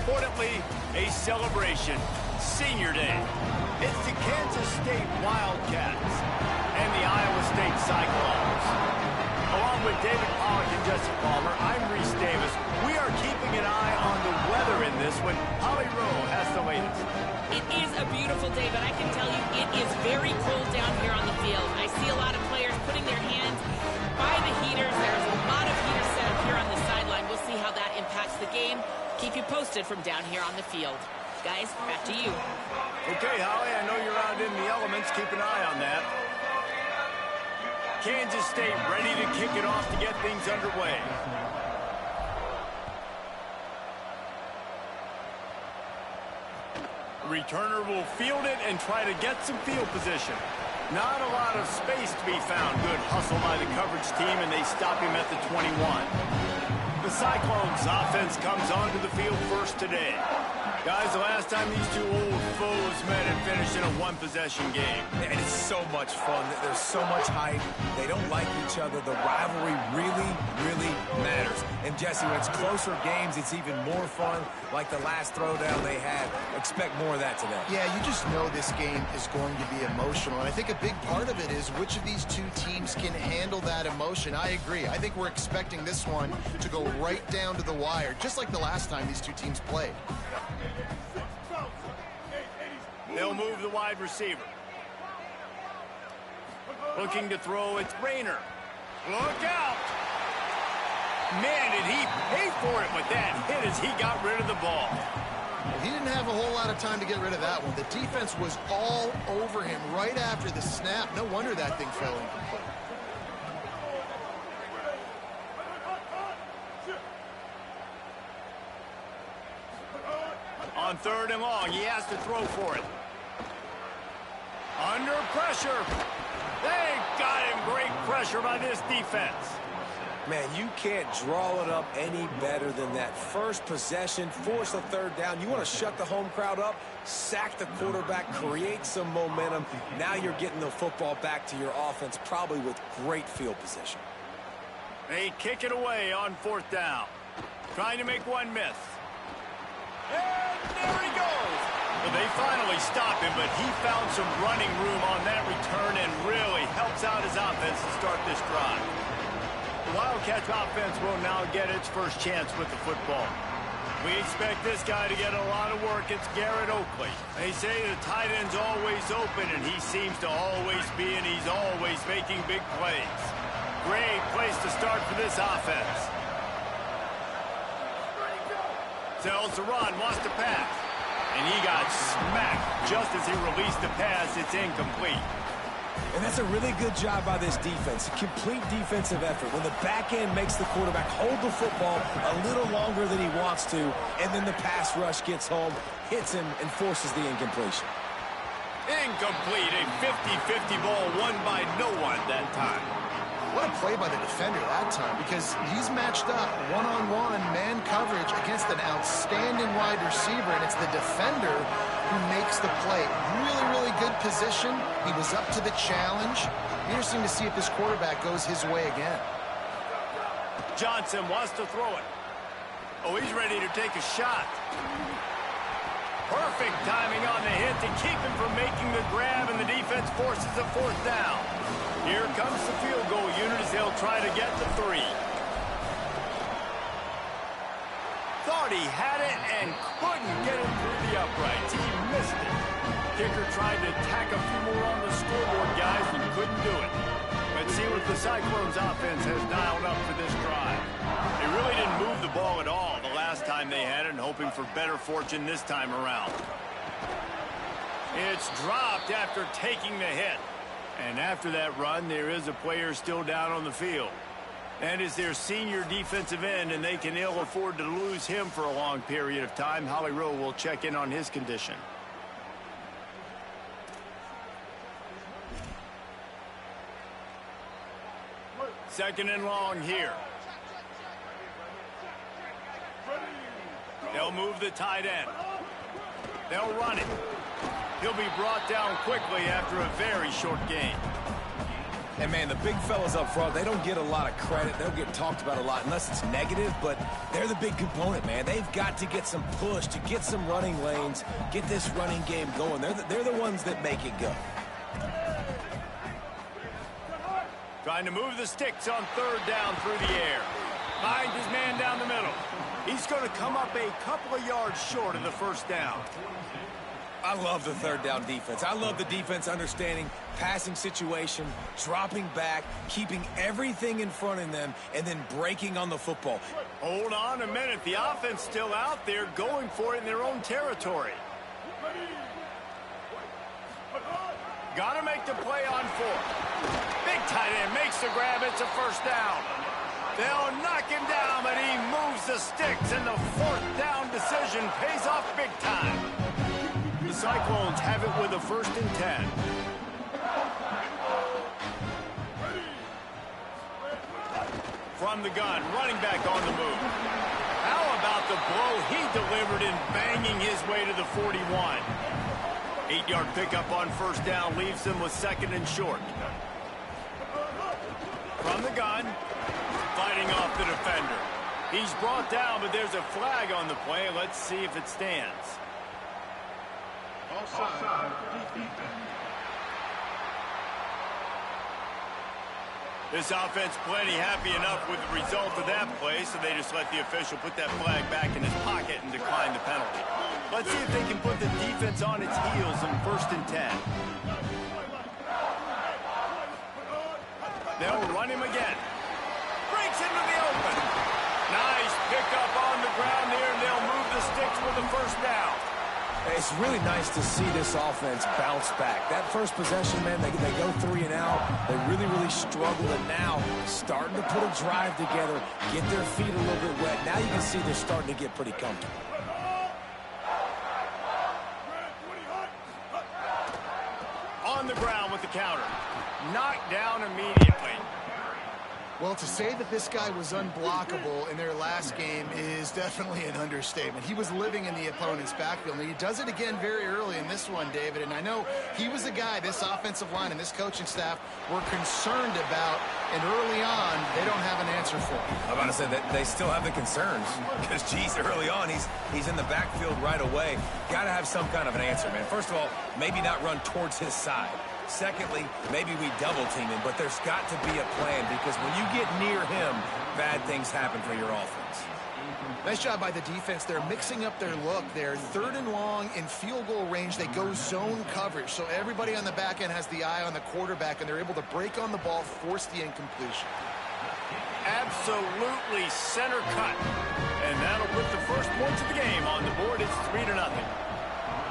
importantly, a celebration. Senior Day. It's the Kansas State Wildcats and the Iowa State Cyclones. Along with David Pollack and Jesse Palmer, I'm Reese Davis. We are keeping an eye on the weather in this one. Holly Rowe has the latest. It is a beautiful day, but I can tell you it is very cold down here on the field. I see a lot of players putting their hands by the heaters. There's a lot of heaters set up here on the sideline. We'll see how that impacts the game. Keep you posted from down here on the field. Guys, back to you. Okay, Holly, I know you're out in the elements. Keep an eye on that. Kansas State ready to kick it off to get things underway. Returner will field it and try to get some field position. Not a lot of space to be found. Good hustle by the coverage team, and they stop him at the 21. The Cyclones offense comes onto the field first today. Guys, the last time these two old foes met and finished in a one-possession game. And it's so much fun. There's so much hype. They don't like each other. The rivalry really, really matters. And, Jesse, when it's closer games, it's even more fun. Like the last throwdown they had. Expect more of that today. Yeah, you just know this game is going to be emotional. And I think a big part of it is which of these two teams can handle that emotion. I agree. I think we're expecting this one to go right down to the wire, just like the last time these two teams played. They'll move the wide receiver. Looking to throw, it's Rayner. Look out! Man, did he pay for it with that hit as he got rid of the ball. Well, he didn't have a whole lot of time to get rid of that one. The defense was all over him right after the snap. No wonder that thing fell incomplete. On 3rd and long, he has to throw for it. Under pressure. They got him. Great pressure by this defense. Man, you can't draw it up any better than that. First possession, force a 3rd down. You want to shut the home crowd up, sack the quarterback, create some momentum. Now you're getting the football back to your offense, probably with great field position. They kick it away on 4th down. Trying to make one miss. And there he goes. Well, they finally stopped him, but he found some running room on that return and really helps out his offense to start this drive. The Wildcats offense will now get its first chance with the football. We expect this guy to get a lot of work. It's Garrett Oakley. They say the tight end's always open, and he seems to always be, and he's always making big plays. Great place to start for this offense. Tells to run, wants to pass. And he got smacked just as he released the pass. It's incomplete. And that's a really good job by this defense. A complete defensive effort. When the back end makes the quarterback hold the football a little longer than he wants to, and then the pass rush gets home, hits him, and forces the incompletion. Incomplete. A 50-50 ball won by no one that time. What a play by the defender that time, because he's matched up one-on-one man coverage against an outstanding wide receiver, and it's the defender who makes the play. Really, really good position. He was up to the challenge. Interesting to see if this quarterback goes his way again. Johnson wants to throw it. Oh, he's ready to take a shot. Perfect timing on the hit to keep him from making the grab, and the defense forces a 4th down. Here comes the field goal unit as they'll try to get the 3. Thought he had it and couldn't get it through the uprights. He missed it. Kicker tried to tack a few more on the scoreboard, guys, and couldn't do it. Let's see what the Cyclones offense has dialed up for this drive. They really didn't move the ball at all the last time they had it, and hoping for better fortune this time around. It's dropped after taking the hit. And after that run, there is a player still down on the field. That is their senior defensive end, and they can ill afford to lose him for a long period of time. Holly Rowe will check in on his condition. Second and long here. They'll move the tight end. They'll run it. He'll be brought down quickly after a very short game. And, man, the big fellas up front, they don't get a lot of credit. They don't get talked about a lot unless it's negative, but they're the big component, man. They've got to get some push, to get some running lanes, get this running game going. They're the ones that make it go. Trying to move the sticks on third down through the air. Finds his man down the middle. He's going to come up a couple of yards short of the first down. I love the third down defense. I love the defense understanding passing situation, dropping back, keeping everything in front of them, and then breaking on the football. Hold on a minute. The offense still out there going for it in their own territory. Got to make the play on fourth. Big tight end makes the grab. It's a first down. They'll knock him down, but he moves the sticks, and the fourth down decision pays off big time. The Cyclones have it with a 1st and 10. From the gun, running back on the move. How about the blow he delivered in banging his way to the 41? 8-yard pickup on first down leaves them with 2nd and short. From the gun, fighting off the defender. He's brought down, but there's a flag on the play. Let's see if it stands. This offense plenty happy enough with the result of that play, so they just let the official put that flag back in his pocket and decline the penalty. Let's see if they can put the defense on its heels in 1st and 10. They'll run him again. Breaks into the open. Nice pickup on the ground here, and they'll move the sticks with the first down. It's really nice to see this offense bounce back. That first possession, man, they go 3 and out. They really struggled, and now starting to put a drive together, get their feet a little bit wet. Now you can see they're starting to get pretty comfortable. On the ground with the counter. Knocked down immediately. Well, to say that this guy was unblockable in their last game is definitely an understatement. He was living in the opponent's backfield, and he does it again very early in this one, David. And I know he was a guy this offensive line and this coaching staff were concerned about, and early on, they don't have an answer for him. I'm about to say that they still have the concerns because, geez, early on, he's in the backfield right away. Got to have some kind of an answer, man. First of all, maybe not run towards his side. Secondly, maybe we double team him, but there's got to be a plan because when you get near him, bad things happen for your offense. Nice job by the defense. They're mixing up their look. They're 3rd and long in field goal range. They go zone coverage, so everybody on the back end has the eye on the quarterback, and they're able to break on the ball, force the incompletion. Absolutely center cut. And that'll put the first points of the game on the board. It's 3-0.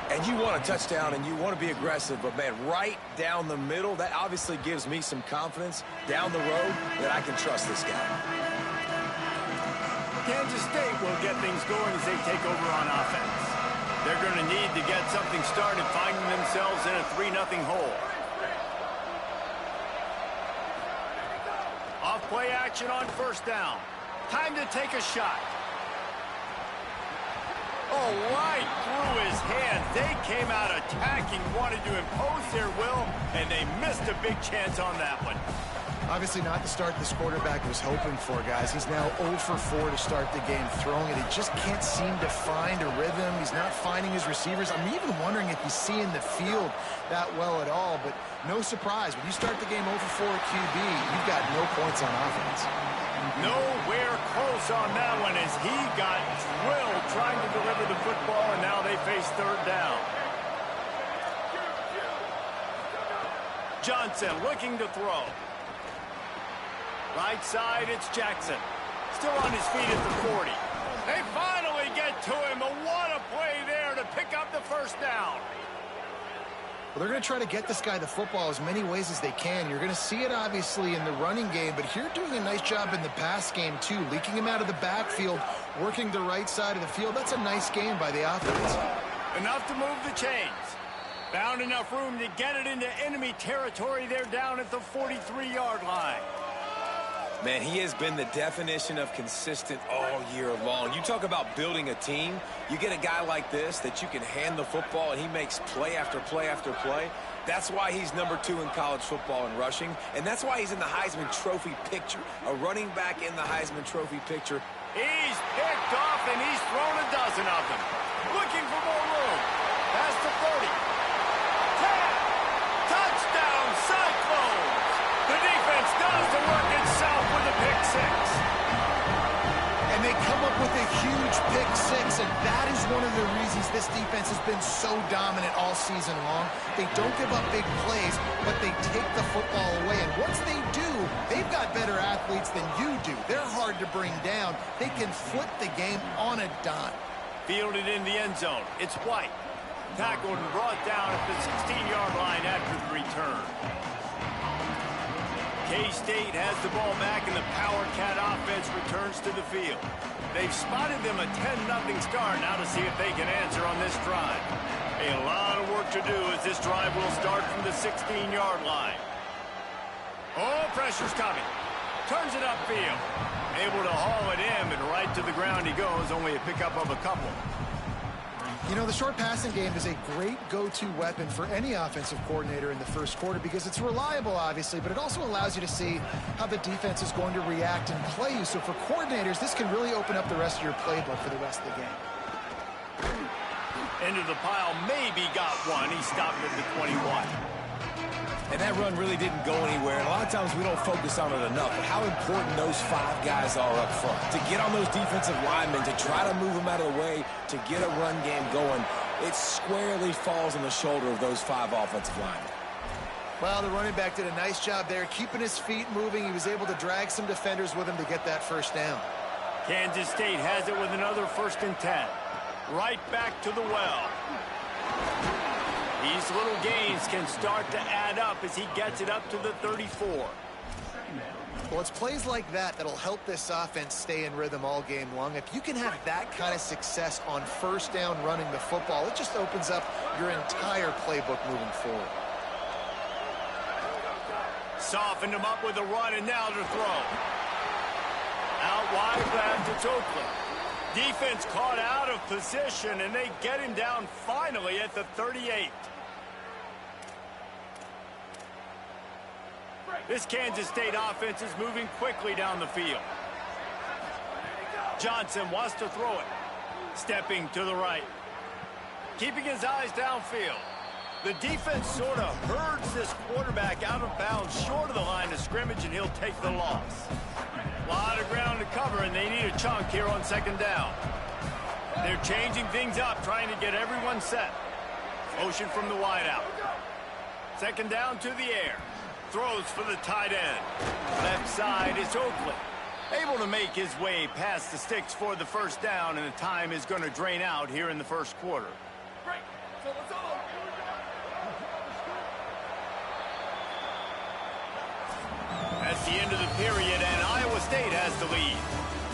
And you want a touchdown and you want to be aggressive, but, man, right down the middle, that obviously gives me some confidence down the road that I can trust this guy. Kansas State will get things going as they take over on offense. They're going to need to get something started, finding themselves in a 3-0 hole. Off play action on first down. Time to take a shot. Oh, right through his hands. They came out attacking, wanted to impose their will, and they missed a big chance on that one. Obviously not the start this quarterback was hoping for, guys. He's now 0 for 4 to start the game throwing it. He just can't seem to find a rhythm. He's not finding his receivers. I'm even wondering if he's seeing the field that well at all, but no surprise. When you start the game 0 for 4 at QB, you've got no points on offense. Nowhere close on that one as he got drilled trying to deliver the football, and now they face 3rd down. Johnson looking to throw. Right side, it's Jackson. Still on his feet at the 40. They finally get to him, but what a play there to pick up the first down. Well, they're going to try to get this guy the football as many ways as they can. You're going to see it, obviously, in the running game, but here doing a nice job in the pass game, too. Leaking him out of the backfield, working the right side of the field. That's a nice game by the offense. Enough to move the chains. Found enough room to get it into enemy territory. They're down at the 43-yard line. Man, he has been the definition of consistent all year long. You talk about building a team, you get a guy like this that you can hand the football and he makes play after play after play. That's why he's #2 in college football in rushing, and that's why he's in the Heisman Trophy picture. A running back in the Heisman Trophy picture. He's picked off, and he's thrown a dozen of them. Looking for more room. Past the 30. 10. Touchdown, Cyclones. The defense does the work itself with a pick six. And they come up with a huge pick six, and that is one of the reasons this defense has been so dominant all season long. They don't give up big plays, but they take the football away. And once they do, they've got better athletes than you do. They're hard to bring down. They can flip the game on a dime. Fielded in the end zone. It's White. Tackled and brought down at the 16-yard line after the return. K-State has the ball back, and the Power Cat offense returns to the field. They've spotted them a 10-0 start. Now to see if they can answer on this drive. A lot of work to do as this drive will start from the 16-yard line. Oh, pressure's coming. Turns it upfield. Able to haul it in, and right to the ground he goes. Only a pickup of a couple. You know, the short passing game is a great go-to weapon for any offensive coordinator in the first quarter because it's reliable, obviously, but it also allows you to see how the defense is going to react and play you. So for coordinators, this can really open up the rest of your playbook for the rest of the game. Into the pile, maybe got one. He stopped at the 21. And that run really didn't go anywhere. And a lot of times we don't focus on it enough. But how important those 5 guys are up front. To get on those defensive linemen, to try to move them out of the way, to get a run game going, it squarely falls on the shoulder of those 5 offensive linemen. Well, the running back did a nice job there, keeping his feet moving. He was able to drag some defenders with him to get that first down. Kansas State has it with another 1st and 10. Right back to the well. These little gains can start to add up as he gets it up to the 34. Well, it's plays like that that'll help this offense stay in rhythm all game long. If you can have that kind of success on first down running the football, it just opens up your entire playbook moving forward. Softened him up with a run, and now to throw. Out wide left, it's Oakland. Defense caught out of position, and they get him down finally at the 38. This Kansas State offense is moving quickly down the field. Johnson wants to throw it. Stepping to the right. Keeping his eyes downfield. The defense sort of herds this quarterback out of bounds short of the line of scrimmage, and he'll take the loss. A lot of ground to cover, and they need a chunk here on 2nd down. They're changing things up, trying to get everyone set. Motion from the wideout. 2nd down to the air. Throws for the tight end. Left side is Oakland. Able to make his way past the sticks for the 1st down, and the time is going to drain out here in the 1st quarter. That's the end of the period, and Iowa State has the lead.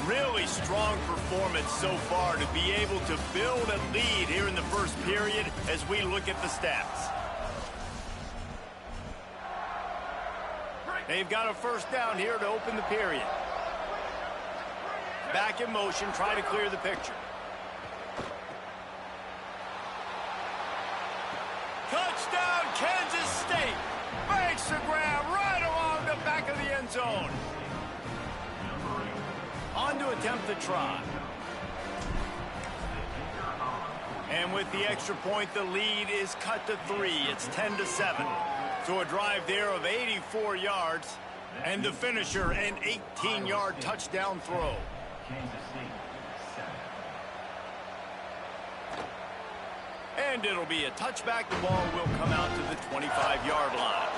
Really strong performance so far to be able to build a lead here in the 1st period as we look at the stats. They've got a 1st down here to open the period. Back in motion, try to clear the picture. Touchdown, Kansas State. Makes the grab right along the back of the end zone. On to attempt the try. And with the extra point, the lead is cut to 3. It's 10-7. So a drive there of 84 yards. And the finisher, an 18-yard touchdown throw. And it'll be a touchback. The ball will come out to the 25-yard line.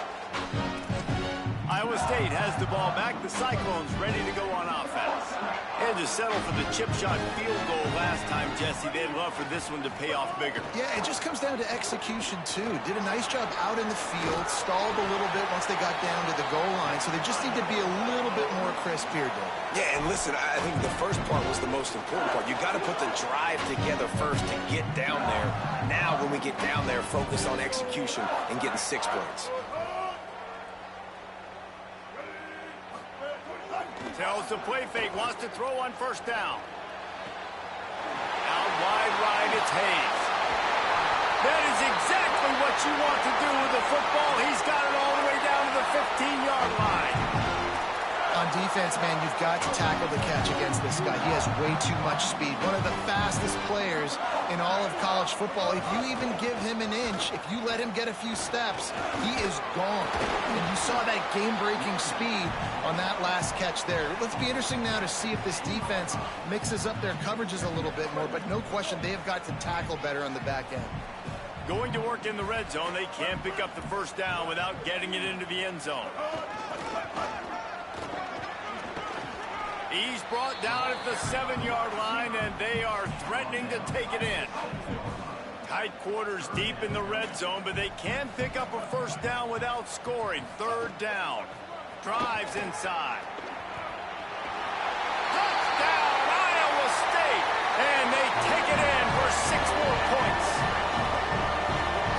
Iowa State has the ball back. The Cyclones ready to go on offense. Had to settle for the chip shot field goal last time, Jesse. They'd love for this one to pay off bigger. Yeah, it just comes down to execution, too. Did a nice job out in the field, stalled a little bit once they got down to the goal line, so they just need to be a little bit more crisp here, Dave. Yeah, and listen, I think the first part was the most important part. You got to put the drive together first to get down there. Now, when we get down there, focus on execution and getting 6 points. Tells the play fake, wants to throw on first down. Out wide right, it's Hayes. That is exactly what you want to do with the football. He's got it all the way down to the 15-yard line. On defense, man, you've got to tackle the catch against this guy. He has way too much speed. One of the fastest players in all of college football. If you even give him an inch, if you let him get a few steps, he is gone. And you saw that game-breaking speed on that last catch there. Let's be interesting now to see if this defense mixes up their coverages a little bit more, but no question they have got to tackle better on the back end. Going to work in the red zone, they can't pick up the first down without getting it into the end zone. He's brought down at the 7-yard line, and they are threatening to take it in. Tight quarters deep in the red zone, but they can pick up a first down without scoring. Third down. Drives inside. Touchdown, Iowa State! And they take it in for 6 more points.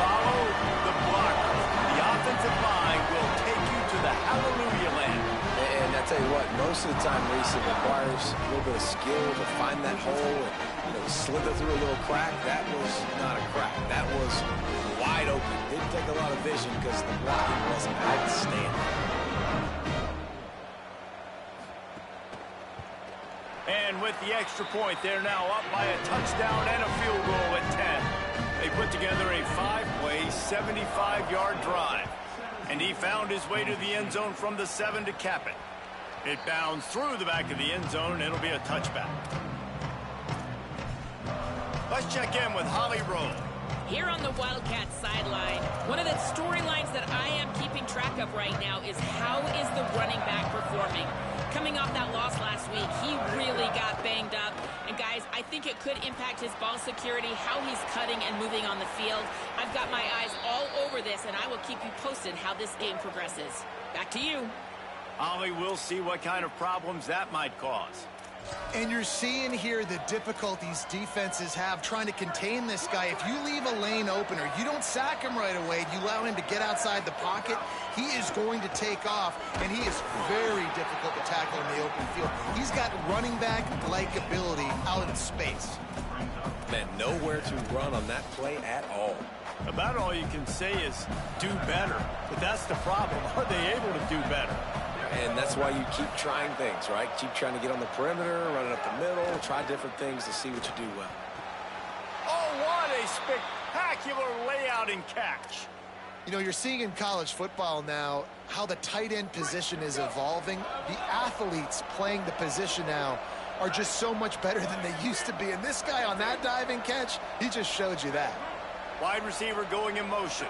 Follow the blockers. The offensive line will take you to the hallelujah land. And I tell you what, most of the time, Reese, it requires a little bit of skill to find that hole and slither through a little crack. That was not a crack. That was wide open. Didn't take a lot of vision because the blocking wasn't outstanding. And with the extra point, they're now up by a touchdown and a field goal at 10. They put together a 5-play, 75-yard drive. And he found his way to the end zone from the 7 to cap it. It bounds through the back of the end zone, and it'll be a touchback. Let's check in with Holly Rowe. Here on the Wildcats sideline, one of the storylines that I am keeping track of right now is how is the running back performing? Coming off that loss last week, he really got banged up. And guys, I think it could impact his ball security, how he's cutting and moving on the field. I've got my eyes all over this, and I will keep you posted how this game progresses. Back to you. Ollie, we'll see what kind of problems that might cause. And you're seeing here the difficulties defenses have trying to contain this guy. If you leave a lane open or you don't sack him right away, you allow him to get outside the pocket, he is going to take off, and he is very difficult to tackle in the open field. He's got running back-like ability out in space. Man, nowhere to run on that play at all. About all you can say is do better. But that's the problem. Are they able to do better? And that's why you keep trying things, right? Keep trying to get on the perimeter, run it up the middle, try different things to see what you do well. Oh, what a spectacular layout and catch. You know, you're seeing in college football now how the tight end position is evolving. The athletes playing the position now are just so much better than they used to be. And this guy on that diving catch, he just showed you that. Wide receiver going in motion.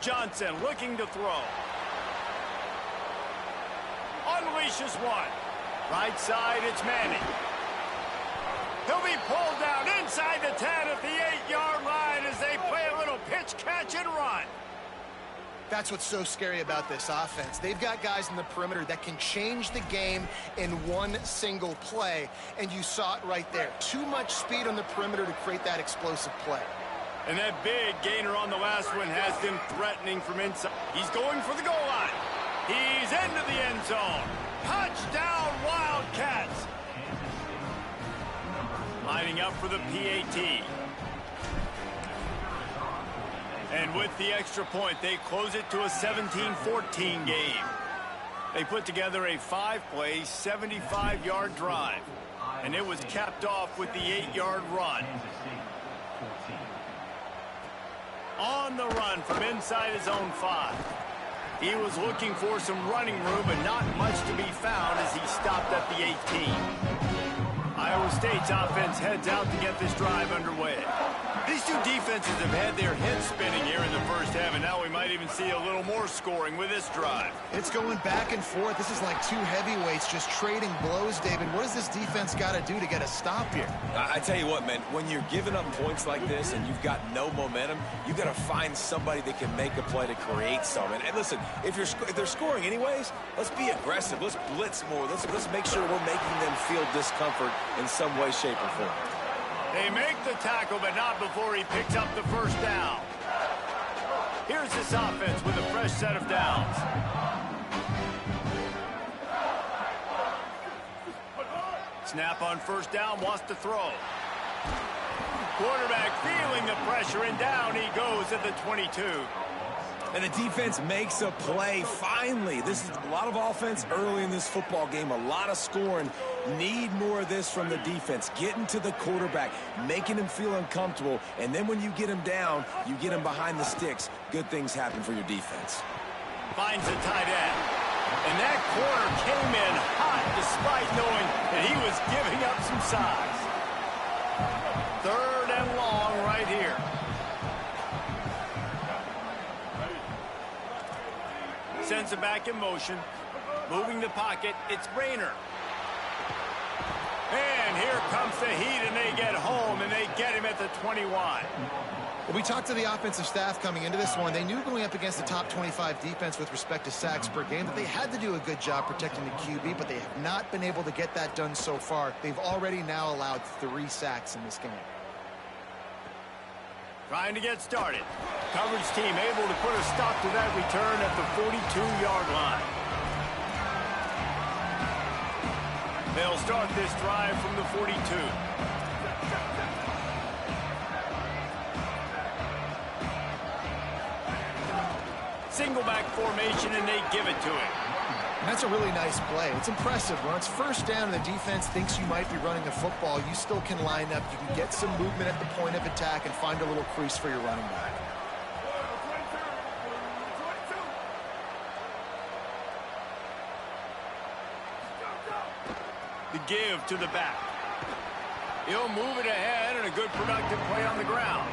Johnson looking to throw. Unleashes one. Right side, it's Manning. He'll be pulled down inside the 10 at the 8-yard line as they play a little pitch, catch, and run. That's what's so scary about this offense. They've got guys in the perimeter that can change the game in one single play, and you saw it right there. Too much speed on the perimeter to create that explosive play. And that big gainer on the last one has them threatening from inside. He's going for the goal line. He's into the end zone. Touchdown, Wildcats. Lining up for the PAT. And with the extra point, they close it to a 17-14 game. They put together a 5-play, 75-yard drive. And it was capped off with the 8-yard run. On the run from inside his own 5. He was looking for some running room, but not much to be found as he stopped at the 18. Iowa State's offense heads out to get this drive underway. These two defenses have had their heads spinning here in the first half, and now we might even see a little more scoring with this drive. It's going back and forth. This is like two heavyweights just trading blows, David. What does this defense got to do to get a stop here? I tell you what, man, when you're giving up points like this and you've got no momentum, you got to find somebody that can make a play to create something. And listen, if they're scoring anyways, let's be aggressive. Let's blitz more. Let's make sure we're making them feel discomfort in some way, shape, or form. They make the tackle, but not before he picks up the first down. Here's this offense with a fresh set of downs. Snap on first down, wants to throw. Quarterback feeling the pressure, and down he goes at the 22. And the defense makes a play finally. This is a lot of offense early in this football game, a lot of scoring. Need more of this from the defense. Getting to the quarterback, making him feel uncomfortable, and then when you get him down, you get him behind the sticks. Good things happen for your defense. Finds the tight end. And that corner came in hot despite knowing that he was giving up some size. 3rd and long right here. Sends it back in motion. Moving the pocket, it's Rayner. And here comes the heat, and they get home, and they get him at the 21. Well, we talked to the offensive staff coming into this one. They knew going up against the top 25 defense with respect to sacks per game that they had to do a good job protecting the QB, but they have not been able to get that done so far. They've already now allowed 3 sacks in this game. Trying to get started. Coverage team able to put a stop to that return at the 42-yard line. They'll start this drive from the 42. Single back formation, and they give it to him. And that's a really nice play. It's impressive. When it's first down and the defense thinks you might be running the football, you still can line up. You can get some movement at the point of attack and find a little crease for your running back. The give to the back. He'll move it ahead, and a good productive play on the ground.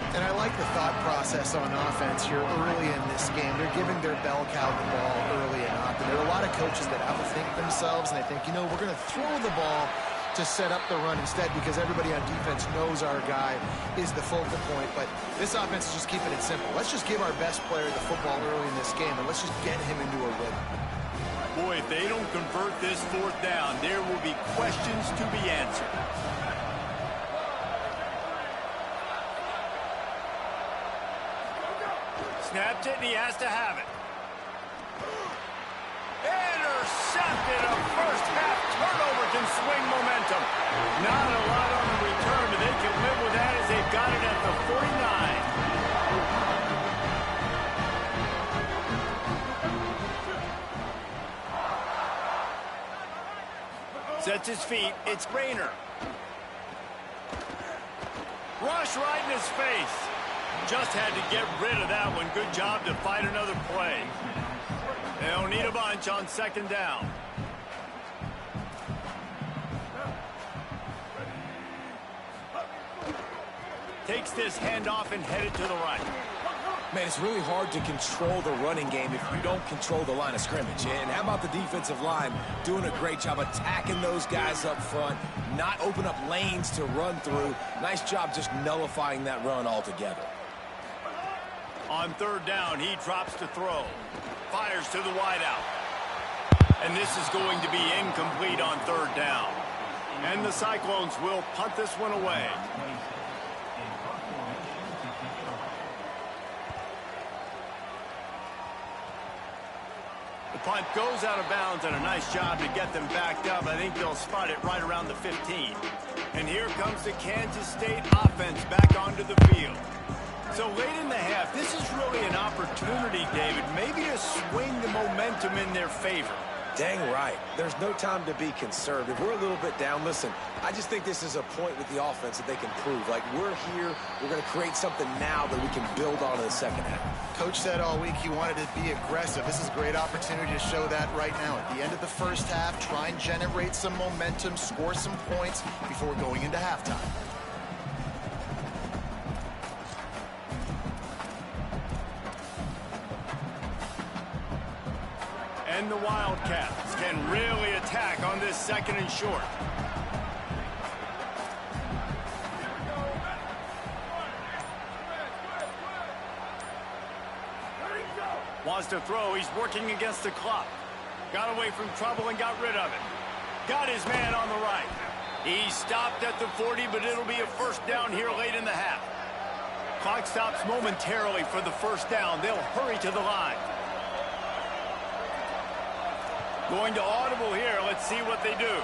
And I like the thought process on offense here early in this game. They're giving their bell cow the ball early and often. There are a lot of coaches that outthink themselves, and they think, you know, we're going to throw the ball to set up the run instead because everybody on defense knows our guy is the focal point. But this offense is just keeping it simple. Let's just give our best player the football early in this game, and let's just get him into a rhythm. Boy, if they don't convert this 4th down, there will be questions to be answered. Snapped it, and he has to have it. Intercepted. A first-half turnover can swing momentum. Not a lot on the return, but they can live with that as they've got it at the 49. Sets his feet. It's Rayner. Rush right in his face. Just had to get rid of that one. Good job to fight another play. They'll need a bunch on 2nd down. Takes this handoff and headed to the right. Man, it's really hard to control the running game if you don't control the line of scrimmage. And how about the defensive line doing a great job attacking those guys up front, not open up lanes to run through. Nice job just nullifying that run altogether. On 3rd down, he drops to throw. Fires to the wideout. And this is going to be incomplete on 3rd down. And the Cyclones will punt this one away. The punt goes out of bounds, and a nice job to get them backed up. I think they'll spot it right around the 15. And here comes the Kansas State offense back onto the field. So late in the half, this is really an opportunity, David, maybe to swing the momentum in their favor. Dang right. There's no time to be conservative. We're a little bit down. Listen, I just think this is a point with the offense that they can prove. Like, we're here. We're going to create something now that we can build on in the 2nd half. Coach said all week he wanted to be aggressive. This is a great opportunity to show that right now. At the end of the 1st half, try and generate some momentum, score some points before going into halftime. And the Wildcats can really attack on this 2nd and short. Wants to throw. He's working against the clock. Got away from trouble and got rid of it. Got his man on the right. He stopped at the 40, but it'll be a 1st down here late in the half. Clock stops momentarily for the 1st down. They'll hurry to the line. Going to audible here. Let's see what they do.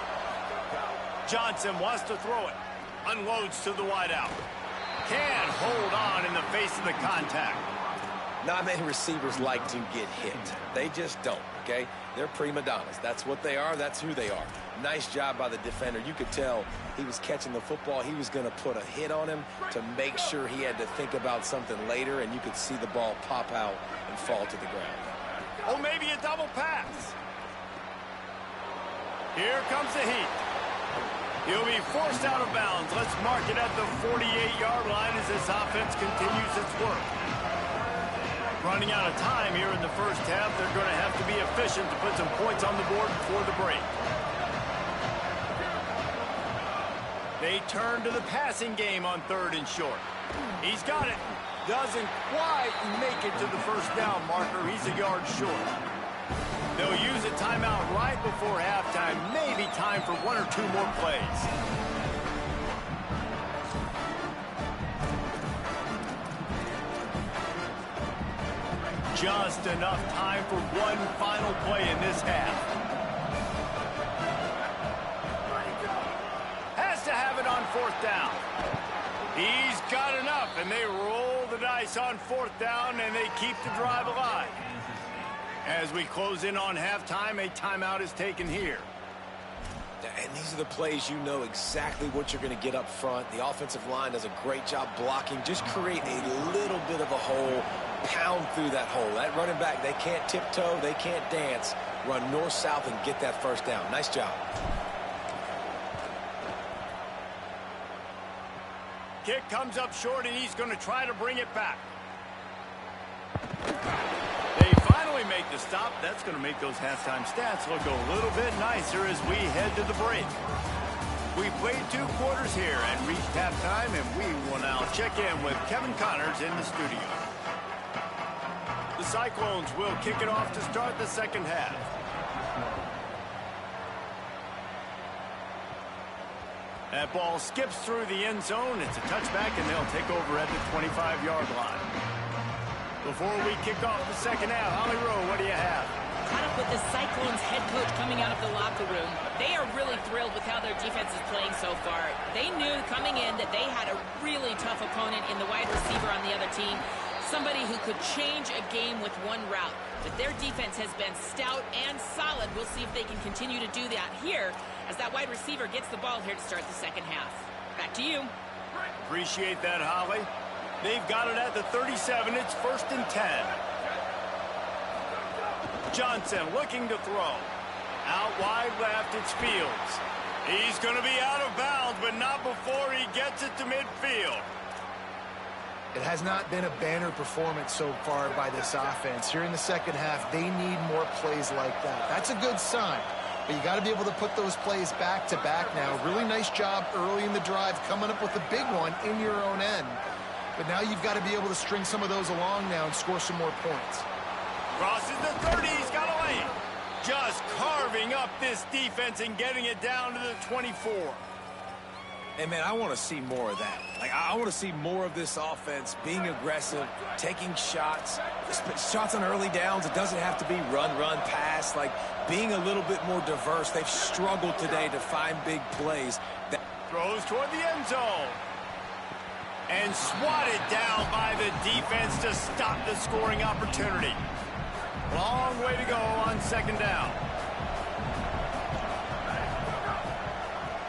Johnson wants to throw it. Unloads to the wideout. Can't hold on in the face of the contact. Not many receivers like to get hit. They just don't, okay? They're prima donnas. That's what they are. That's who they are. Nice job by the defender. You could tell he was catching the football. He was going to put a hit on him to make sure he had to think about something later, and you could see the ball pop out and fall to the ground. Oh, maybe a double pass. Here comes the heat. He'll be forced out of bounds. Let's mark it at the 48-yard line as this offense continues its work. Running out of time here in the first half. They're going to have to be efficient to put some points on the board before the break. They turn to the passing game on 3rd and short. He's got it. Doesn't quite make it to the first down marker. He's a yard short. They'll use a timeout right before halftime. Maybe time for 1 or 2 more plays. Just enough time for one final play in this half. Has to have it on 4th down. He's got enough, and they roll the dice on 4th down, and they keep the drive alive. As we close in on halftime, a timeout is taken here. And these are the plays you know exactly what you're going to get up front. The offensive line does a great job blocking. Just create a little bit of a hole, pound through that hole. That running back, they can't tiptoe, they can't dance. Run north-south and get that first down. Nice job. Kick comes up short, and he's going to try to bring it back. They finally make the stop. That's going to make those halftime stats look a little bit nicer as we head to the break. We played 2 quarters here and reached halftime, and we will now check in with Kevin Connors in the studio. The Cyclones will kick it off to start the second half. That ball skips through the end zone. It's a touchback, and they'll take over at the 25-yard line. Before we kick off the second half, Holly Rowe, what do you have? Caught up with the Cyclones head coach coming out of the locker room. They are really thrilled with how their defense is playing so far. They knew coming in that they had a really tough opponent in the wide receiver on the other team. Somebody who could change a game with one route. But their defense has been stout and solid. We'll see if they can continue to do that here as that wide receiver gets the ball here to start the second half. Back to you. Appreciate that, Holly. They've got it at the 37. It's 1st and 10. Johnson looking to throw. Out wide left, it's Fields. He's going to be out of bounds, but not before he gets it to midfield. It has not been a banner performance so far by this offense. Here in the second half, they need more plays like that. That's a good sign, but you got to be able to put those plays back to back now. Really nice job early in the drive, coming up with a big one in your own end. But now you've got to be able to string some of those along now and score some more points. Crosses the 30, he's got a lane. Just carving up this defense and getting it down to the 24. Hey, man, I want to see more of that. Like, I want to see more of this offense being aggressive, taking shots, shots on early downs. It doesn't have to be run, pass. Like, being a little bit more diverse. They've struggled today to find big plays. Throws toward the end zone. And swatted down by the defense to stop the scoring opportunity. Long way to go on second down.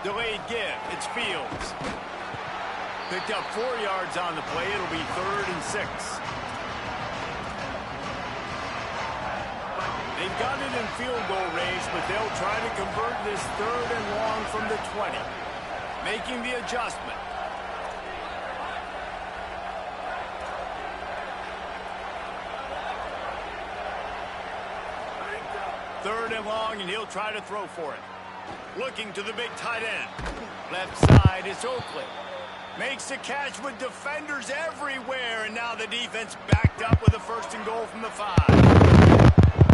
Delayed give. It's Fields. Picked up 4 yards on the play. It'll be 3rd and 6. They've got it in field goal range, but they'll try to convert this 3rd and long from the 20. Making the adjustment. Third and long, and he'll try to throw for it. Looking to the big tight end. Left side is Oakley. Makes the catch with defenders everywhere, and now the defense backed up with a 1st and goal from the 5.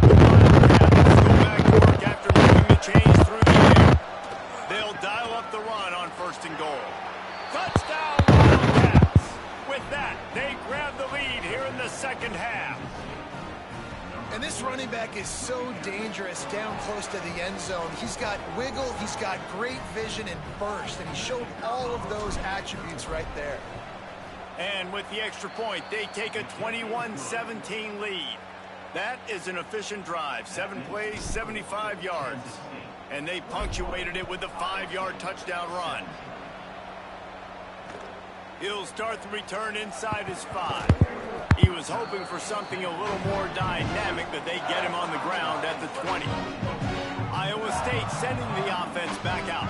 The Wildcats go back to work after making the change through the air. They'll dial up the run on 1st and goal. Touchdown, Wildcats! With that, they grab the lead here in the second half. And this running back is so dangerous down close to the end zone. He's got wiggle, he's got great vision and burst, and he showed all of those attributes right there. And with the extra point, they take a 21-17 lead. That is an efficient drive. 7 plays, 75 yards. And they punctuated it with a 5-yard touchdown run. He'll start the return inside his 5. He was hoping for something a little more dynamic, but they get him on the ground at the 20. Iowa State sending the offense back out.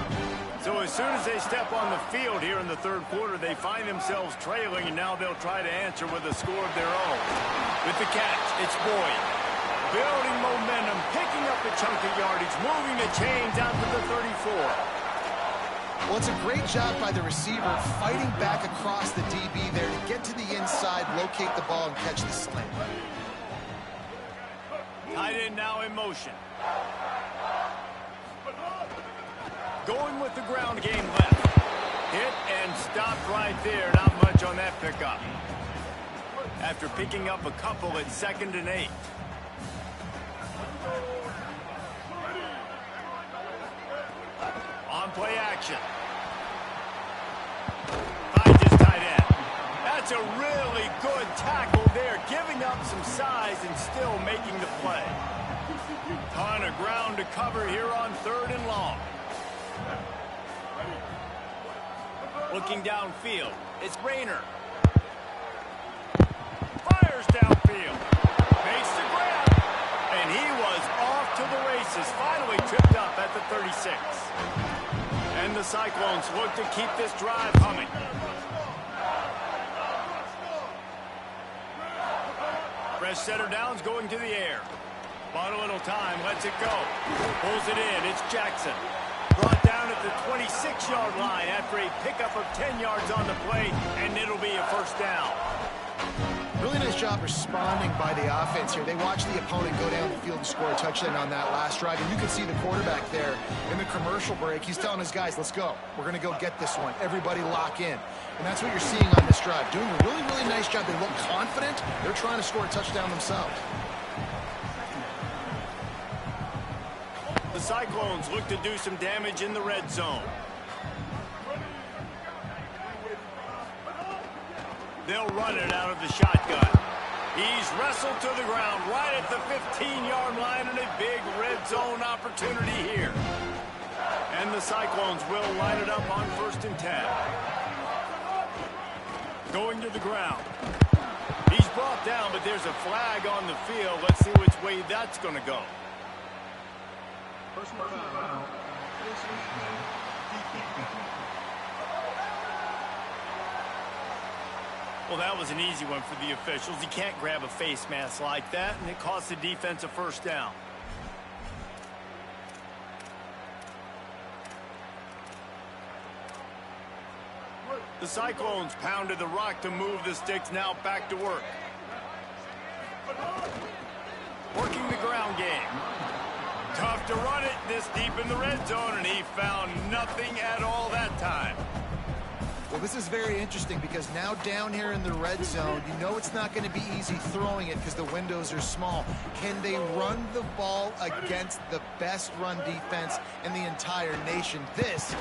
So as soon as they step on the field here in the third quarter, they find themselves trailing, and now they'll try to answer with a score of their own. With the catch, it's Boyd. Building momentum, picking up a chunk of yardage, moving the chains out to the 34. Well, it's a great job by the receiver fighting back across the DB there to get to the inside, locate the ball, and catch the slant. Tight end now in motion. Going with the ground game left. Hit and stopped right there. Not much on that pickup. After picking up a couple at 2nd and 8. On play action. Finds his tight end. That's a really good tackle there, giving up some size and still making the play. Ton of ground to cover here on 3rd and long. Looking downfield, it's Rayner. Fires downfield. Makes the grab. And he was off to the races. Finally tripped up at the 36. And the Cyclones look to keep this drive humming. Fresh setter downs going to the air. Bought a little time, lets it go. Pulls it in, it's Jackson. Brought down at the 26-yard line after a pickup of 10 yards on the play, and it'll be a first down. Really nice job responding by the offense here. They watched the opponent go down the field and score a touchdown on that last drive, and you can see the quarterback there in the commercial break. He's telling his guys, let's go. We're going to go get this one. Everybody lock in. And that's what you're seeing on this drive. Doing a really, really nice job. They look confident. They're trying to score a touchdown themselves. The Cyclones look to do some damage in the red zone. They'll run it out of the shotgun. He's wrestled to the ground right at the 15-yard line, and a big red zone opportunity here. And the Cyclones will line it up on 1st and 10. Going to the ground. He's brought down, but there's a flag on the field. Let's see which way that's going to go. Personal foul. Well, that was an easy one for the officials. You can't grab a face mask like that, and it costs the defense a first down. The Cyclones pounded the rock to move the sticks, now back to work. Working the ground game. Tough to run it this deep in the red zone, and he found nothing at all that time. Well, this is very interesting because now down here in the red zone, you know it's not going to be easy throwing it because the windows are small. Can they run the ball against the best run defense in the entire nation? It's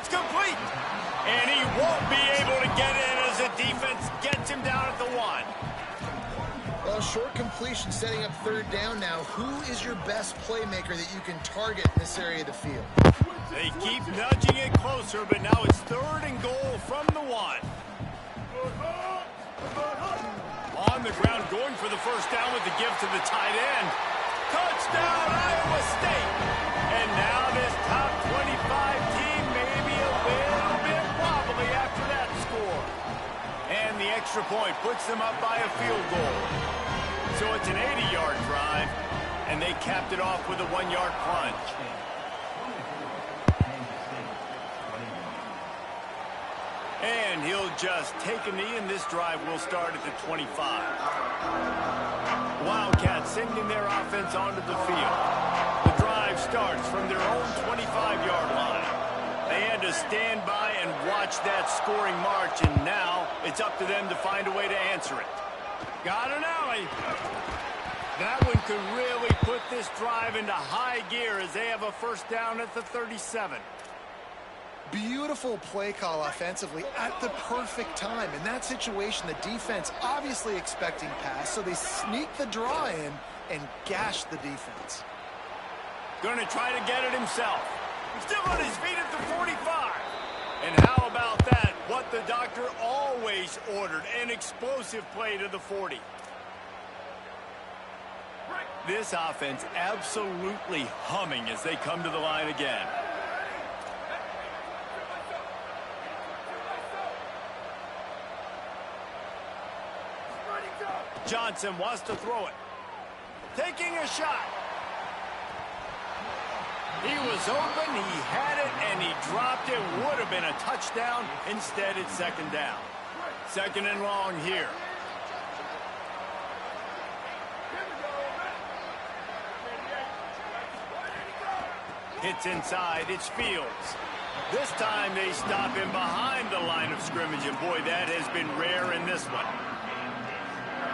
complete, and he won't be able to get in as the defense gets him down at the 1. Well, short completion setting up 3rd down now. Who is your best playmaker that you can target in this area of the field? They keep nudging it closer, but now it's 3rd and goal from the 1. On the ground, going for the first down with the give to the tight end. Touchdown, Iowa State! And now this top 25 team may be a little bit wobbly after that score. And the extra point puts them up by a field goal. So it's an 80-yard drive, and they capped it off with a 1-yard plunge. And he'll just take a knee, and this drive will start at the 25. Wildcats sending their offense onto the field. The drive starts from their own 25-yard line. They had to stand by and watch that scoring march, and now it's up to them to find a way to answer it. Got an alley. That one could really put this drive into high gear as they have a first down at the 37. Beautiful play call offensively at the perfect time. In that situation, the defense obviously expecting pass, so they sneak the draw in and gash the defense. Going to try to get it himself. Still on his feet at the 45. And how about that? What the doctor always ordered, an explosive play to the 40. This offense absolutely humming as they come to the line again. Johnson wants to throw it. Taking a shot. He was open, he had it, and he dropped it. Would have been a touchdown. Instead, it's second down. Second and long here. Hits inside, it's Fields. This time they stop him behind the line of scrimmage, and boy, that has been rare in this one.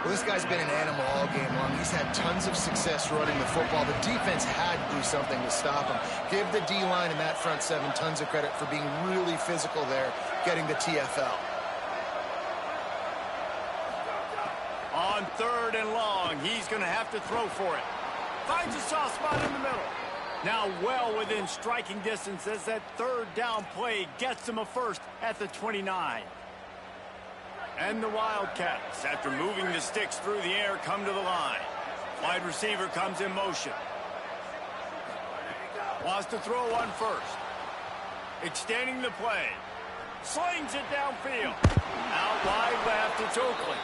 Well, this guy's been an animal all game long. He's had tons of success running the football. The defense had to do something to stop him. Give the D-line and that front seven tons of credit for being really physical there, getting the TFL. On third and long, he's going to have to throw for it. Finds a soft spot in the middle. Now well within striking distance as that third down play gets him a first at the 29. And the Wildcats, after moving the sticks through the air, come to the line. Wide receiver comes in motion. Wants to throw one first. Extending the play. Slings it downfield. Out wide left, it's Oakley.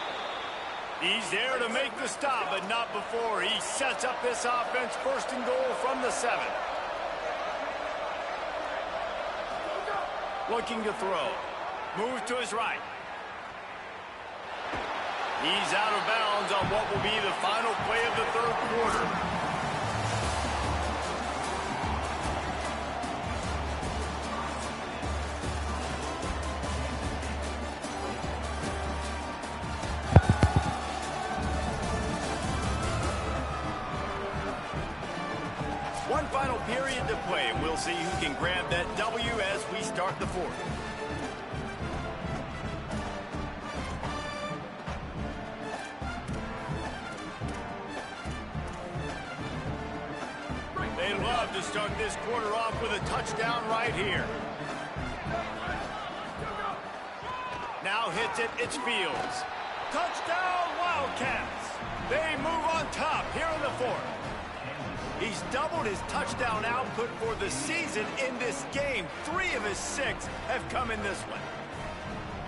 He's there to make the stop, but not before he sets up this offense first and goal from the 7. Looking to throw. Moves to his right. He's out of bounds on what will be the final play of the third quarter. One final period to play, and we'll see who can grab that W as we start the fourth. They love to start this quarter off with a touchdown right here. Now hits it, it's Fields. Touchdown, Wildcats. They move on top here in the fourth. He's doubled his touchdown output for the season in this game. 3 of his 6 have come in this one.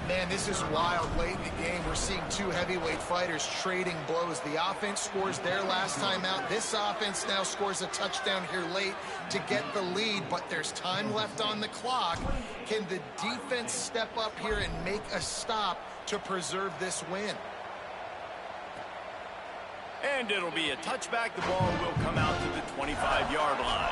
Man, this is wild. Late in the game, we're seeing 2 heavyweight fighters trading blows. The offense scores their last time out. This offense now scores a touchdown here late to get the lead, but there's time left on the clock. Can the defense step up here and make a stop to preserve this win? And it'll be a touchback. The ball will come out to the 25-yard line.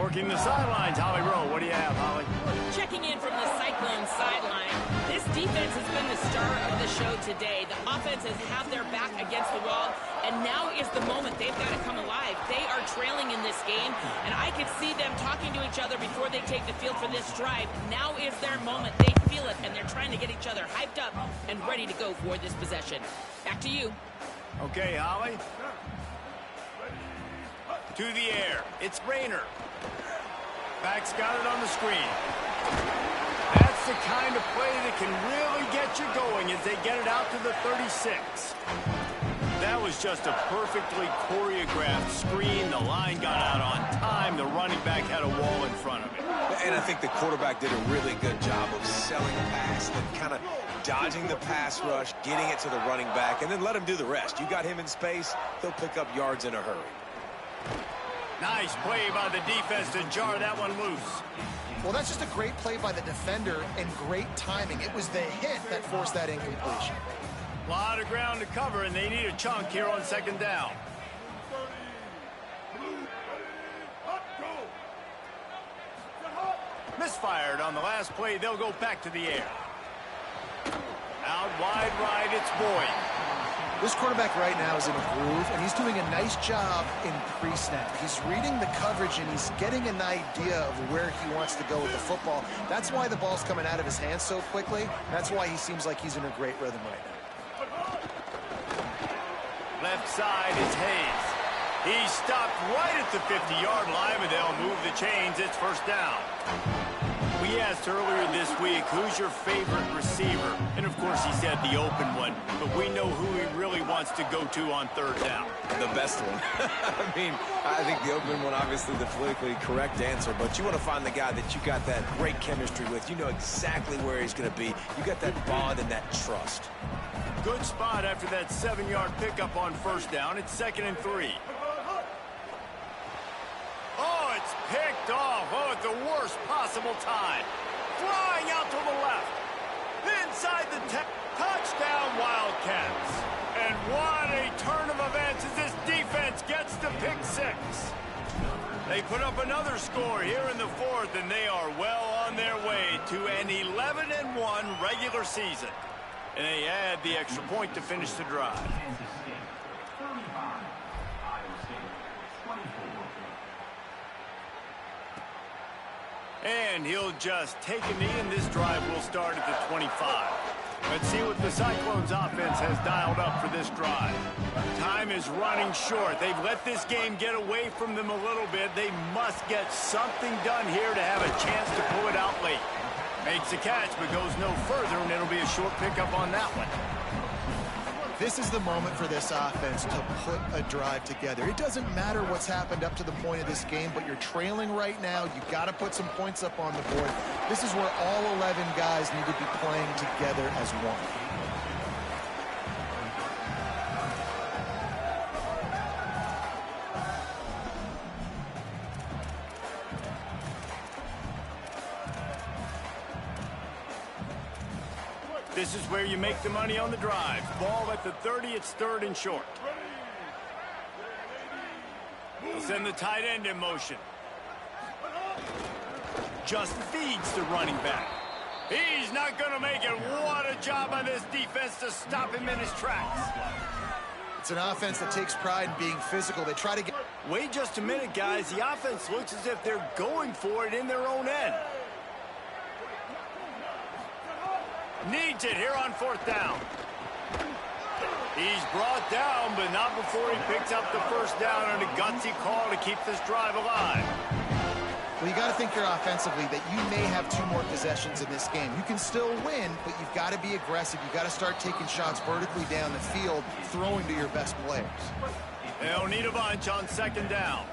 Working the sidelines, Holly Rowe. What do you have, Holly? Checking in from the Cyclone sideline. This defense has been the star of the show today. The offense has had their back against the wall, and now is the moment they've got to come alive. They are trailing in this game, and I could see them talking to each other before they take the field for this drive. Now is their moment. They feel it, and they're trying to get each other hyped up and ready to go for this possession. Back to you. Okay, Holly. To the air. It's Rayner. Back's got it on the screen. That's the kind of play that can really get you going as they get it out to the 36. That was just a perfectly choreographed screen. The line got out on time. The running back had a wall in front of him. And I think the quarterback did a really good job of selling the pass and kind of dodging the pass rush, getting it to the running back, and then let him do the rest. You got him in space, he'll pick up yards in a hurry. Nice play by the defense to jar that one loose. Well, that's just a great play by the defender and great timing. It was the hit that forced that incompletion. A lot of ground to cover, and they need a chunk here on second down. Misfired on the last play. They'll go back to the air. Out wide right, it's Boyd. This quarterback right now is in a groove, and he's doing a nice job in pre-snap. He's reading the coverage, and he's getting an idea of where he wants to go with the football. That's why the ball's coming out of his hands so quickly. That's why he seems like he's in a great rhythm right now. Left side is Hayes. He's stopped right at the 50-yard line, but they'll move the chains. It's first down. We asked earlier this week, who's your favorite receiver? And, of course, he said the open one. But we know who he really wants to go to on third down. The best one. I mean, I think the open one, obviously the politically correct answer, but you want to find the guy that you got that great chemistry with. You know exactly where he's going to be. You got that bond and that trust. Good spot after that 7-yard pickup on first down. It's 2nd and 3. Oh, it's picked off. Oh, at the worst possible time. Flying out to the left. Inside the touchdown, Wildcats. And what a turn of events as this defense gets to pick 6. They put up another score here in the 4th, and they are well on their way to an 11-1 regular season. And they add the extra point to finish the drive. And he'll just take a knee, and this drive will start at the 25. Let's see what the Cyclones offense has dialed up for this drive. Time is running short. They've let this game get away from them a little bit. They must get something done here to have a chance to pull it out late. Makes a catch, but goes no further, and it'll be a short pickup on that one. This is the moment for this offense to put a drive together. It doesn't matter what's happened up to the point of this game, but you're trailing right now. You've got to put some points up on the board. This is where all 11 guys need to be playing together as one. This is where you make the money on the drive. Ball at the 30, it's 3rd and short. They'll send the tight end in motion. Just feeds the running back. He's not going to make it. What a job by this defense to stop him in his tracks. It's an offense that takes pride in being physical. They try to get... Wait just a minute, guys. The offense looks as if they're going for it in their own end. Needs it here on 4th down. He's brought down, but not before he picks up the first down on a gutsy call to keep this drive alive. Well, you got to think here offensively that you may have 2 more possessions in this game. You can still win, but you've got to be aggressive. You've got to start taking shots vertically down the field, throwing to your best players. They'll need a bunch on 2nd down.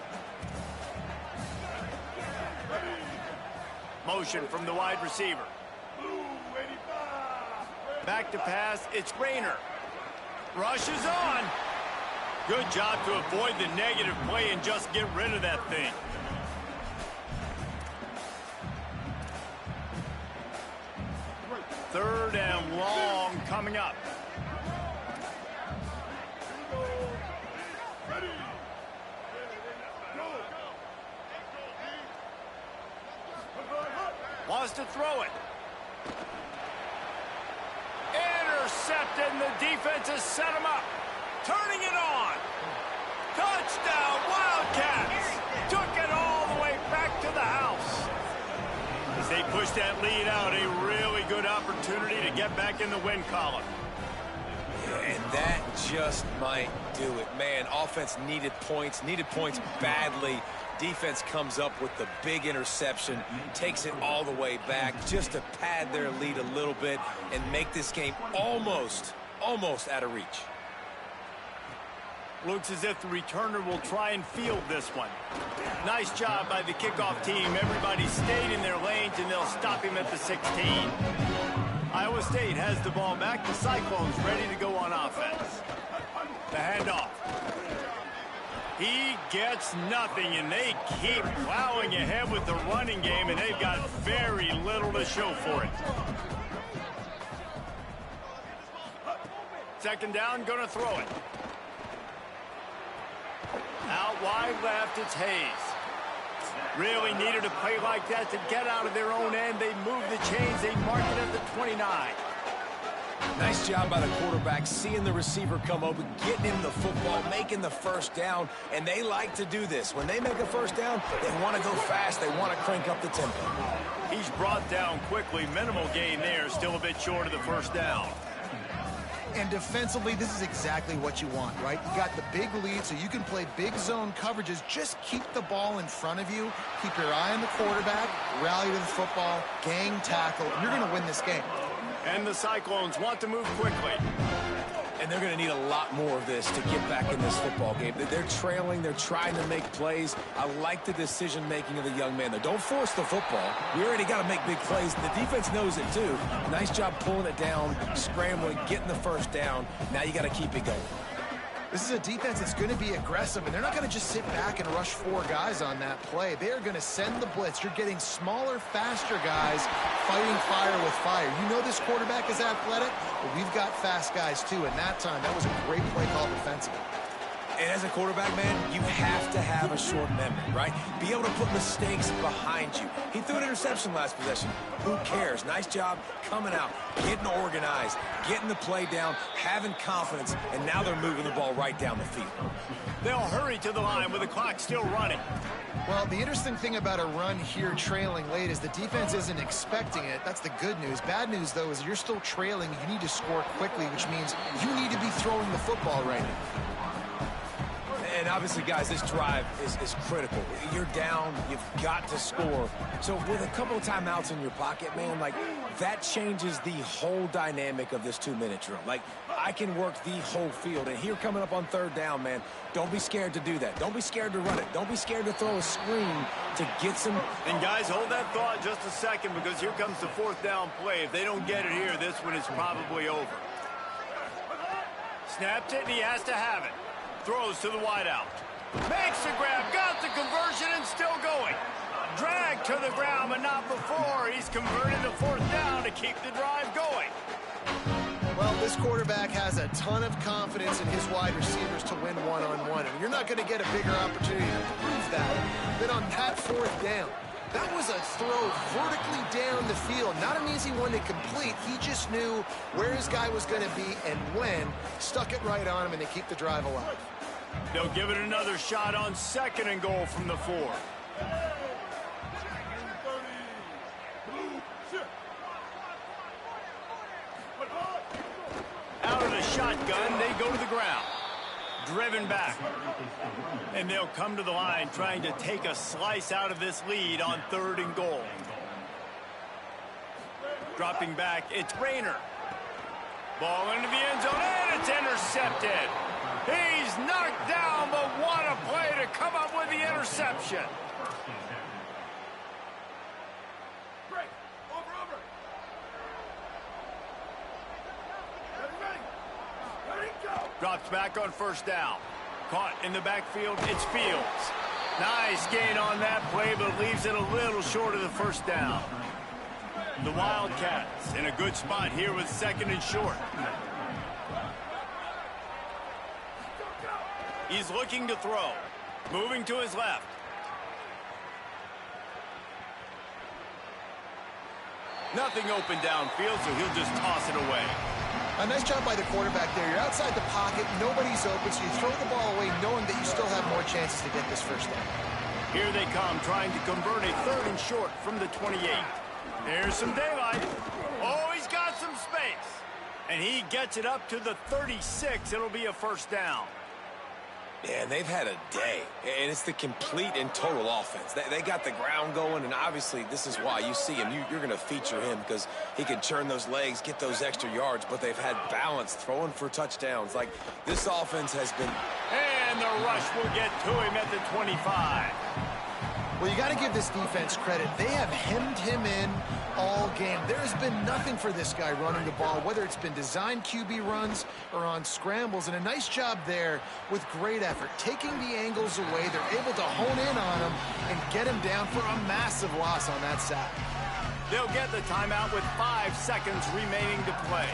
Motion from the wide receiver. Back to pass, it's Rayner. Rushes on. Good job to avoid the negative play and just get rid of that thing. Third and long coming up. Wants to throw it. Intercepted, and the defense has set him up. Turning it on. Touchdown, Wildcats. Took it all the way back to the house. As they push that lead out, a really good opportunity to get back in the win column. And that just might do it. Man, offense needed points badly. Defense comes up with the big interception, takes it all the way back just to pad their lead a little bit and make this game almost out of reach. Looks as if the returner will try and field this one. Nice job by the kickoff team. Everybody stayed in their lanes, and they'll stop him at the 16. Iowa State has the ball back. The Cyclones ready to go on offense. The handoff. He gets nothing, and they keep plowing ahead with the running game, and they've got very little to show for it. 2nd down, gonna throw it. Out wide left, it's Hayes. Really needed a play like that to get out of their own end. They move the chains, they mark it at the 29. Nice job by the quarterback, seeing the receiver come open, getting him the football, making the first down, and they like to do this. When they make a first down, they want to go fast. They want to crank up the tempo. He's brought down quickly. Minimal gain there, still a bit short of the first down. And defensively, this is exactly what you want, right? You got the big lead, so you can play big zone coverages. Just keep the ball in front of you. Keep your eye on the quarterback, rally to the football, gang tackle, and you're going to win this game. And the Cyclones want to move quickly. And they're going to need a lot more of this to get back in this football game. They're trailing. They're trying to make plays. I like the decision-making of the young man, though. Don't force the football. We already got to make big plays. The defense knows it, too. Nice job pulling it down, scrambling, getting the first down. Now you got to keep it going. This is a defense that's going to be aggressive, and they're not going to just sit back and rush 4 guys on that play. They are going to send the blitz. You're getting smaller, faster guys fighting fire with fire. You know this quarterback is athletic, but we've got fast guys, too. And that time, that was a great play call defensively. And as a quarterback, man, you have to have a short memory, right? Be able to put mistakes behind you. He threw an interception last possession. Who cares? Nice job coming out, getting organized, getting the play down, having confidence, and now they're moving the ball right down the field. They'll hurry to the line with the clock still running. Well, the interesting thing about a run here trailing late is the defense isn't expecting it. That's the good news. Bad news, though, is you're still trailing. You need to score quickly, which means you need to be throwing the football right now. And obviously, guys, this drive is critical. You're down. You've got to score. So with a couple of timeouts in your pocket, man, like, that changes the whole dynamic of this 2-minute drill. Like, I can work the whole field. And here coming up on third down, man, don't be scared to do that. Don't be scared to run it. Don't be scared to throw a screen to get some. And, guys, hold that thought just a second, because here comes the fourth down play. If they don't get it here, this one is probably over. Snapped it, and he has to have it. Throws to the wideout. Makes the grab, got the conversion, and still going. Dragged to the ground, but not before. He's converted the fourth down to keep the drive going. Well, this quarterback has a ton of confidence in his wide receivers to win one-on-one, and you're not going to get a bigger opportunity to prove that than on that fourth down. That was a throw vertically down the field. Not an easy one to complete. He just knew where his guy was going to be and when. Stuck it right on him, and they keep the drive alive. They'll give it another shot on 2nd and goal from the 4. Out of the shotgun, they go to the ground. Driven back. And they'll come to the line trying to take a slice out of this lead on 3rd and goal. Dropping back, it's Rayner. Ball into the end zone, and it's intercepted. He's knocked down, but what a play to come up with the interception. Drops back on 1st down. Caught in the backfield, it's Fields. Nice gain on that play, but leaves it a little short of the 1st down. The Wildcats in a good spot here with 2nd and short. He's looking to throw. Moving to his left. Nothing open downfield, so he'll just toss it away. A nice job by the quarterback there. You're outside the pocket, nobody's open, so you throw the ball away knowing that you still have more chances to get this first down. Here they come, trying to convert a 3rd and short from the 28. There's some daylight. Oh, he's got some space. And he gets it up to the 36. It'll be a 1st down. Yeah, and they've had a day, and it's the complete and total offense. They got the ground going, and obviously this is why you see him. You're going to feature him because he can churn those legs, get those extra yards, but they've had balance throwing for touchdowns. Like, this offense has been. And the rush will get to him at the 25. Well, you got to give this defense credit. They have hemmed him in all game. There has been nothing for this guy running the ball, whether it's been designed QB runs or on scrambles, and a nice job there with great effort. Taking the angles away, they're able to hone in on him and get him down for a massive loss on that sack. They'll get the timeout with 5 seconds remaining to play.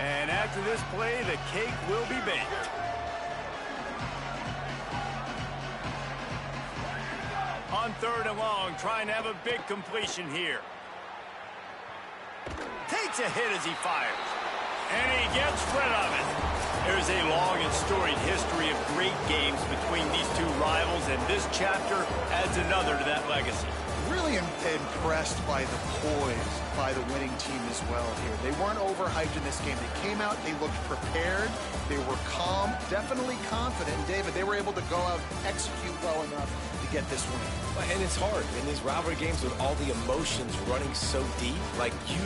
And after this play, the cake will be baked. On 3rd and long, trying to have a big completion here. takes a hit as he fires. And he gets rid of it. There's a long and storied history of great games between these two rivals, and this chapter adds another to that legacy. Really impressed by the poise by the winning team as well here. They weren't overhyped in this game. They came out, they looked prepared, they were calm, definitely confident. And David, they were able to go out and execute well enough to get this win. And it's hard in these rivalry games with all the emotions running so deep. Like, you